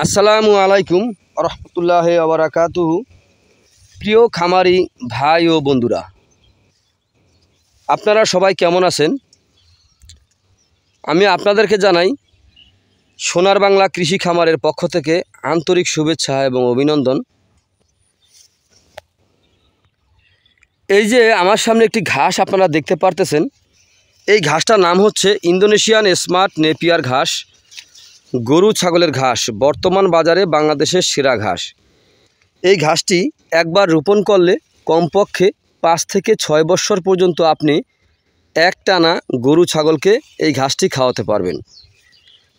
আসসালামু আলাইকুম রহমতুল্লাহি ওয়া বারাকাতুহু। প্রিয় খামারি ভাই ও বন্ধুরা, আপনারা সবাই কেমন আছেন? আমি আপনাদেরকে জানাই সোনার বাংলা কৃষি খামারের পক্ষ থেকে আন্তরিক শুভেচ্ছা এবং অভিনন্দন। এই যে আমার সামনে একটি ঘাস আপনারা দেখতে পারতেছেন, এই ঘাসটার নাম হচ্ছে ইন্দোনেশিয়ান স্মার্ট নেপিয়ার ঘাস, গরু ছাগলের ঘাস, বর্তমান বাজারে বাংলাদেশের সেরা ঘাস। এই ঘাসটি একবার রোপণ করলে কমপক্ষে 5 থেকে 6 বছর পর্যন্ত আপনি একটানা গরু ছাগলকে এই ঘাসটি খাওয়াতে পারবেন।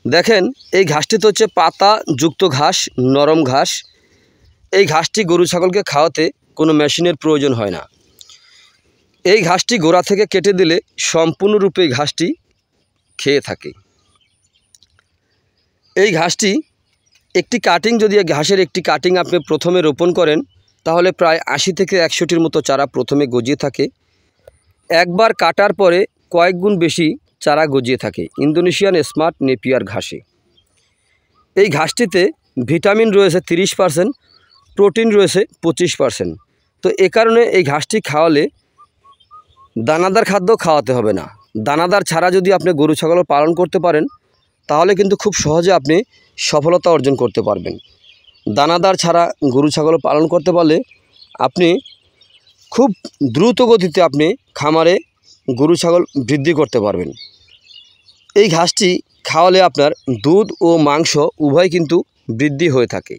দেখেন, এই ঘাসটি তো হচ্ছে পাতা যুক্ত ঘাস, নরম ঘাস। এই ঘাসটি গরু ছাগলকে খাওয়াতে কোনো মেশিনের প্রয়োজন হয় না। এই ঘাসটি গোড়া থেকে কেটে দিলে সম্পূর্ণরূপে ঘাসটি খেয়ে থাকে। এই ঘাসটি একটি কাটিং, যদি ঘাসের একটি কাটিং আপনি প্রথমে রোপণ করেন তাহলে প্রায় 80 থেকে 100টির মতো চারা প্রথমে গজিয়ে থাকে। একবার কাটার পরে কয়েক গুণ বেশি চারা গজিয়ে থাকে ইন্দোনেশিয়ান স্মার্ট নেপিয়ার ঘাসে। এই ঘাসটিতে ভিটামিন রয়েছে 30%, প্রোটিন রয়েছে 25%। তো এ কারণে এই ঘাসটি খাওয়ালে দানাদার খাদ্য খাওয়াতে হবে না। দানাদার ছাড়া যদি আপনি গরু ছাগল পালন করতে পারেন তাহলে কিন্তু খুব সহজে আপনি সফলতা অর্জন করতে পারবেন। দানাদার ছাড়া গরু ছাগল পালন করতে পারলে আপনি খুব দ্রুত গতিতে আপনি খামারে গরু ছাগল বৃদ্ধি করতে পারবেন। এই ঘাসটি খাওয়ালে আপনার দুধ ও মাংস উভয় কিন্তু বৃদ্ধি হয়ে থাকে।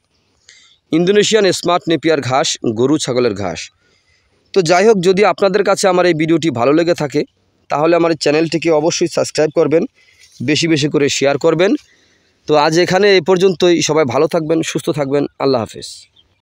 ইন্দোনেশিয়ান স্মার্ট নেপিয়ার ঘাস, গরু ছাগলের ঘাস। তো যাই হোক, যদি আপনাদের কাছে আমার এই ভিডিওটি ভালো লেগে থাকে তাহলে আমার চ্যানেলটিকে অবশ্যই সাবস্ক্রাইব করবেন, বেশি বেশি করে শেয়ার করবেন। তো আজ এখানে এই পর্যন্তই। সবাই ভালো থাকবেন, সুস্থ থাকবেন। আল্লাহ হাফেজ।